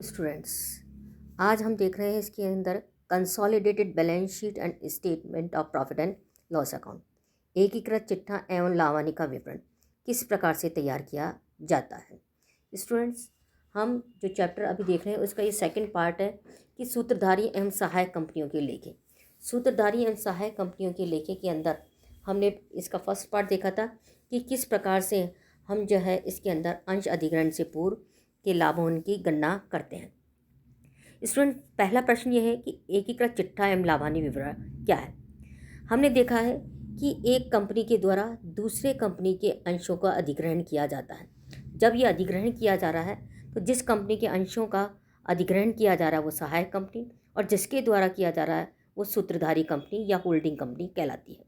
Students, आज हम देख रहे हैं इसके अंदर consolidated balance sheet and statement of profit and loss account, एकीकृत चिट्ठा एवं लावानी का विवरण किस प्रकार से तैयार किया जाता है। स्टूडेंट्स, हम जो चैप्टर अभी देख रहे हैं उसका ये सेकंड पार्ट है कि सूत्रधारी एवं सहायक कंपनियों के लेखे। सूत्रधारी एवं सहायक कंपनियों के लेखे के अंदर हमने इसका फर्स्ट पार्ट देखा था कि किस प्रकार से हम जो है इसके अंदर अंश अधिग्रहण से पूर्व के लाभों की गणना करते हैं। स्टूडेंट, पहला प्रश्न ये है कि एकीकृत चिट्ठा एवं लाभानी विवरण क्या है। हमने देखा है कि एक कंपनी के द्वारा दूसरे कंपनी के अंशों का अधिग्रहण किया जाता है। जब ये अधिग्रहण किया जा रहा है तो जिस कंपनी के अंशों का अधिग्रहण किया जा रहा है वो सहायक कंपनी, और जिसके द्वारा किया जा रहा है वो सूत्रधारी कंपनी या होल्डिंग कंपनी कहलाती है।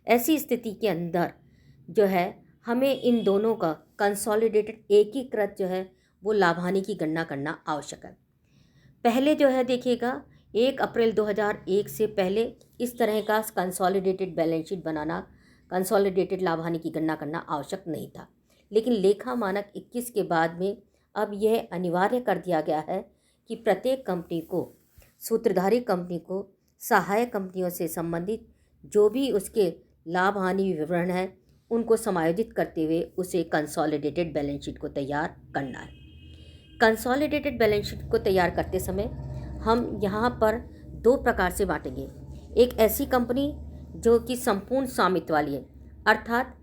ऐसी स्थिति के अंदर जो है हमें इन दोनों का कंसोलिडेटेड एकीकृत जो है वो लाभानी की गणना करना आवश्यक है। पहले जो है देखिएगा 1 अप्रैल 2001 से पहले इस तरह का कंसोलिडेटेड बैलेंस शीट बनाना, कंसोलिडेटेड लाभानी की गणना करना आवश्यक नहीं था। लेकिन लेखा मानक 21 के बाद में अब यह अनिवार्य कर दिया गया है कि प्रत्येक कंपनी को, सूत्रधारी कंपनी को सहायक कंपनियों से संबंधित जो भी उसके लाभ हानि विवरण है उनको समायोजित करते हुए उसे कंसोलिडेटेड बैलेंस शीट को तैयार करना है। कंसोलिडेटेड बैलेंस शीट को तैयार करते समय हम यहाँ पर दो प्रकार से बांटेंगे। एक ऐसी कंपनी जो कि संपूर्ण स्वामित्व वाली है, अर्थात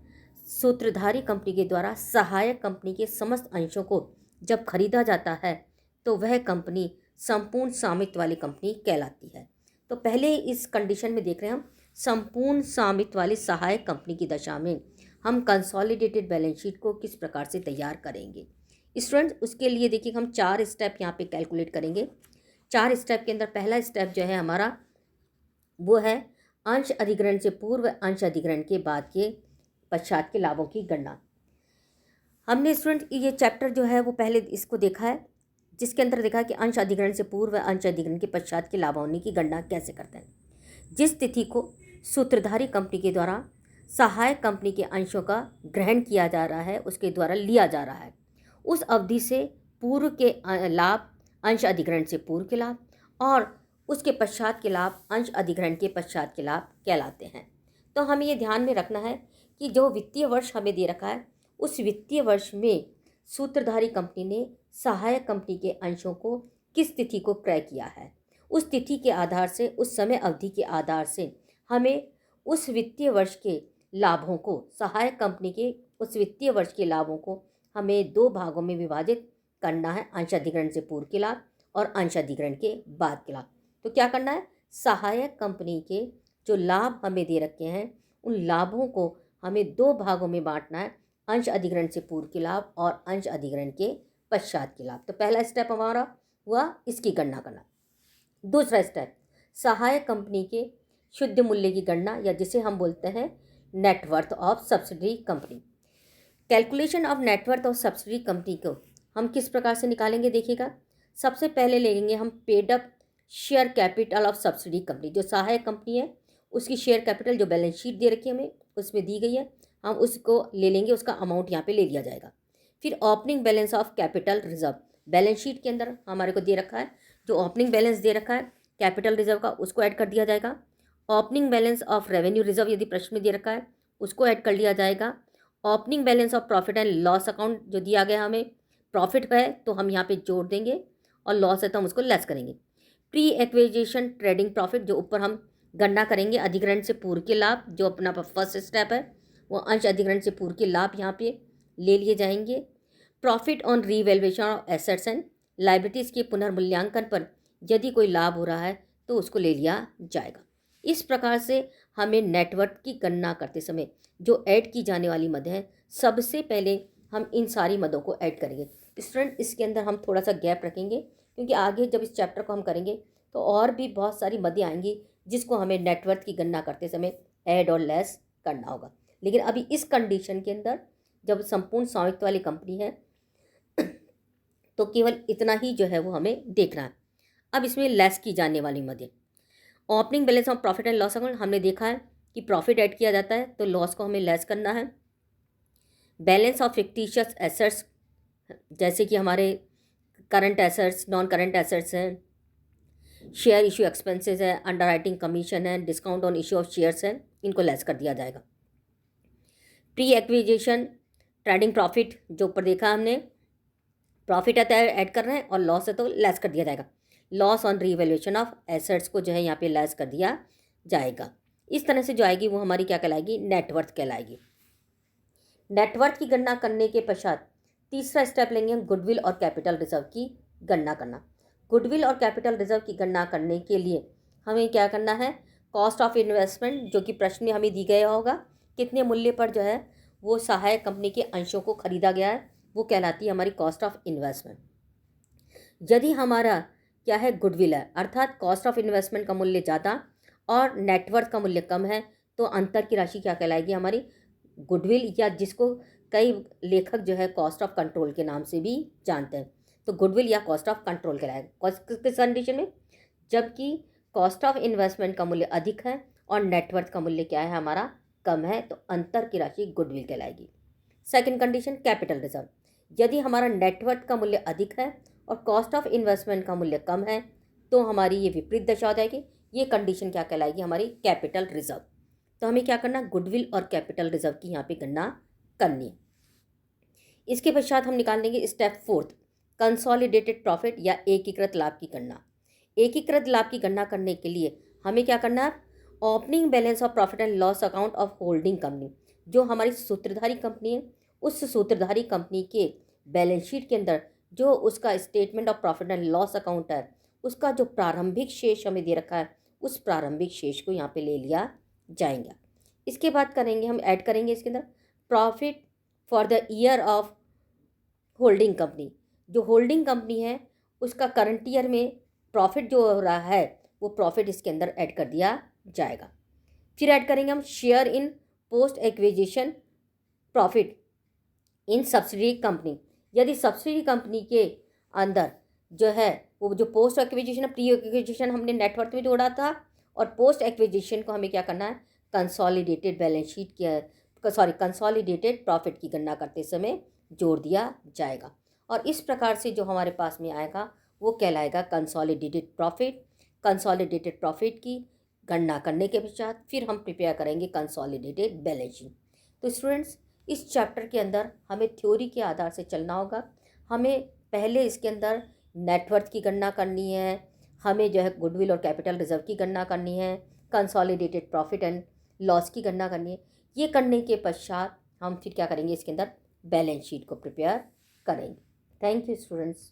सूत्रधारी कंपनी के द्वारा सहायक कंपनी के समस्त अंशों को जब खरीदा जाता है तो वह कंपनी संपूर्ण स्वामित्व वाली कंपनी कहलाती है। तो पहले इस कंडीशन में देख रहे हैं हम संपूर्ण स्वामित्व वाली सहायक कंपनी की दशा में हम कंसोलिडेटेड बैलेंस शीट को किस प्रकार से तैयार करेंगे। स्टूडेंट्स, उसके लिए देखिए हम 4 स्टेप यहाँ पे कैलकुलेट करेंगे। 4 स्टेप के अंदर पहला स्टेप जो है हमारा वो है अंश अधिग्रहण से पूर्व अंश अधिग्रहण के बाद के पश्चात के लाभों की गणना। हमने स्टूडेंट ये चैप्टर जो है वो पहले इसको देखा है, जिसके अंदर देखा कि अंश अधिग्रहण से पूर्व अंश अधिग्रहण के पश्चात के लाभ होने की गणना कैसे करते हैं। जिस तिथि को सूत्रधारी कंपनी के द्वारा सहायक कंपनी के अंशों का ग्रहण किया जा रहा है, उसके द्वारा लिया जा रहा है, उस अवधि से पूर्व के लाभ अंश अधिग्रहण से पूर्व के लाभ और उसके पश्चात के लाभ अंश अधिग्रहण के पश्चात के लाभ कहलाते हैं। तो हमें ये ध्यान में रखना है कि जो वित्तीय वर्ष हमें दे रखा है उस वित्तीय वर्ष में सूत्रधारी कंपनी ने सहायक कंपनी के अंशों को किस तिथि को क्रय किया है, उस तिथि के आधार से, उस समय अवधि के आधार से हमें उस वित्तीय वर्ष के लाभों को, सहायक कंपनी के उस वित्तीय वर्ष के लाभों को हमें 2 भागों में विभाजित करना है, अंश अधिग्रहण से पूर्व के लाभ और अंश अधिग्रहण के बाद के लाभ। तो क्या करना है, सहायक कंपनी के जो लाभ हमें दे रखे हैं उन लाभों को हमें 2 भागों में बांटना है, अंश अधिग्रहण से पूर्व के लाभ और अंश अधिग्रहण के पश्चात के लाभ। तो पहला स्टेप हमारा हुआ इसकी गणना करना। दूसरा स्टेप सहायक कंपनी के शुद्ध मूल्य की गणना, या जिसे हम बोलते हैं net worth of subsidiary company. Calculation of net worth of subsidiary company को हम किस प्रकार से निकालेंगे देखिएगा। सबसे पहले लेंगे हम paid up share capital of subsidiary company. जो सहायक कंपनी है उसकी शेयर कैपिटल जो बैलेंस शीट दे रखी है हमें उसमें दी गई है, हम उसको ले लेंगे, उसका अमाउंट यहाँ पे ले लिया जाएगा। फिर opening balance of capital reserve, balance sheet के अंदर हमारे को दे रखा है, जो ओपनिंग बैलेंस दे रखा है कैपिटल रिजर्व का उसको ऐड कर दिया जाएगा। Opening balance of revenue reserve यदि प्रश्न में दे रखा है उसको ऐड कर लिया जाएगा। Opening balance of profit and loss account जो दिया गया हमें, प्रॉफिट है तो हम यहाँ पे जोड़ देंगे और लॉस है तो हम उसको लेस करेंगे। प्री एक्विजिशन ट्रेडिंग प्रॉफिट जो ऊपर हम गणना करेंगे अधिग्रहण से पूर्व के लाभ, जो अपना फर्स्ट स्टेप है वो अंश अधिग्रहण से पूर्व के लाभ यहाँ पे ले लिए जाएंगे। Profit on revaluation of assets and liabilities के पुनर्मूल्यांकन पर यदि कोई लाभ हो रहा है तो उसको ले लिया जाएगा। इस प्रकार से हमें नेटवर्थ की गणना करते समय जो ऐड की जाने वाली मदें हैं, सबसे पहले हम इन सारी मदों को ऐड करेंगे। स्टूडेंट, इसके अंदर हम थोड़ा सा गैप रखेंगे क्योंकि आगे जब इस चैप्टर को हम करेंगे तो और भी बहुत सारी मदें आएंगी जिसको हमें नेटवर्थ की गणना करते समय ऐड और लेस करना होगा। लेकिन अभी इस कंडीशन के अंदर जब संपूर्ण स्वामित्व वाली कंपनी है तो केवल इतना ही जो है वो हमें देखना है। अब इसमें लेस की जाने वाली मदें, opening balance of profit and loss account हमने देखा है कि प्रॉफिट ऐड किया जाता है तो लॉस को हमें लेस करना है। बैलेंस ऑफ फिक्टिशियस एसेट्स, जैसे कि हमारे current assets, non current assets हैं, शेयर इशू एक्सपेंसेस है, अंडर राइटिंग कमीशन है, discount on issue of shares है, इनको लेस कर दिया जाएगा। प्री एक्विजिशन ट्रेडिंग प्रॉफिट जो ऊपर देखा हमने, प्रॉफिट है तो ऐड कर रहे हैं और लॉस है तो लेस कर दिया जाएगा। Loss on revaluation of assets को जो है यहाँ पे लेस कर दिया जाएगा। इस तरह से जो आएगी वो हमारी क्या कहलाएगी, नेटवर्थ कहलाएगी। नेटवर्थ की गणना करने के पश्चात तीसरा स्टेप लेंगे हम गुडविल और कैपिटल रिजर्व की गणना करना। गुडविल और कैपिटल रिजर्व की गणना करने के लिए हमें क्या करना है, कॉस्ट ऑफ इन्वेस्टमेंट जो कि प्रश्न में हमें दी गया होगा, कितने मूल्य पर जो है वो सहायक कंपनी के अंशों को खरीदा गया है, वो कहलाती है हमारी कॉस्ट ऑफ इन्वेस्टमेंट। यदि हमारा क्या है, गुडविल है, अर्थात कॉस्ट ऑफ इन्वेस्टमेंट का मूल्य ज़्यादा और नेटवर्थ का मूल्य कम है, तो अंतर की राशि क्या कहलाएगी, हमारी गुडविल, या जिसको कई लेखक जो है कॉस्ट ऑफ कंट्रोल के नाम से भी जानते हैं। तो गुडविल या कॉस्ट ऑफ कंट्रोल कहलाएगा किस कंडीशन में, जबकि कॉस्ट ऑफ इन्वेस्टमेंट का मूल्य अधिक है और नेटवर्थ का मूल्य क्या है हमारा, कम है, तो अंतर की राशि गुडविल कहलाएगी। सेकंड कंडीशन कैपिटल रिजर्व, यदि हमारा नेटवर्थ का मूल्य अधिक है और कॉस्ट ऑफ इन्वेस्टमेंट का मूल्य कम है तो हमारी ये विपरीत दशा हो जाएगी। ये कंडीशन क्या कहलाएगी, हमारी कैपिटल रिजर्व। तो हमें क्या करना, गुडविल और कैपिटल रिजर्व की यहाँ पे गणना करनी है। इसके पश्चात हम निकाल लेंगे स्टेप फोर्थ, कंसोलिडेटेड प्रॉफिट या एकीकृत लाभ की गणना। एकीकृत लाभ की गणना करने के लिए हमें क्या करना है, opening balance of profit and loss account of holding company, जो हमारी सूत्रधारी कंपनी है, उस सूत्रधारी कंपनी के बैलेंस शीट के अंदर जो उसका statement of profit and loss account है, उसका जो प्रारंभिक शेष हमें दे रखा है, उस प्रारंभिक शेष को यहाँ पे ले लिया जाएगा। इसके बाद करेंगे हम, ऐड करेंगे इसके अंदर profit for the year of holding company, जो होल्डिंग कंपनी है उसका करंट ईयर में प्रॉफिट जो हो रहा है वो प्रॉफिट इसके अंदर ऐड कर दिया जाएगा। फिर ऐड करेंगे हम share in post acquisition profit in subsidy company, यदि सब्सिडी कंपनी के अंदर जो है वो जो पोस्ट एक्विजिशन, प्री एक्विजिशन हमने नेटवर्थ में जोड़ा था और पोस्ट एक्विजिशन को हमें क्या करना है, consolidated balance sheet consolidated profit की गणना करते समय जोड़ दिया जाएगा। और इस प्रकार से जो हमारे पास में आएगा वो कहलाएगा कंसोलिडेटेड प्रॉफिट। कंसोलिडेटेड प्रॉफिट की गणना करने के पश्चात फिर हम प्रिपेयर करेंगे कंसोलिडेटेड बैलेंस शीट। तो स्टूडेंट्स, इस चैप्टर के अंदर हमें थ्योरी के आधार से चलना होगा। हमें पहले इसके अंदर नेटवर्थ की गणना करनी है, हमें जो है गुडविल और कैपिटल रिजर्व की गणना करनी है, कंसोलिडेटेड प्रॉफिट एंड लॉस की गणना करनी है। ये करने के पश्चात हम फिर क्या करेंगे, इसके अंदर बैलेंस शीट को प्रिपेयर करेंगे। Thank you students.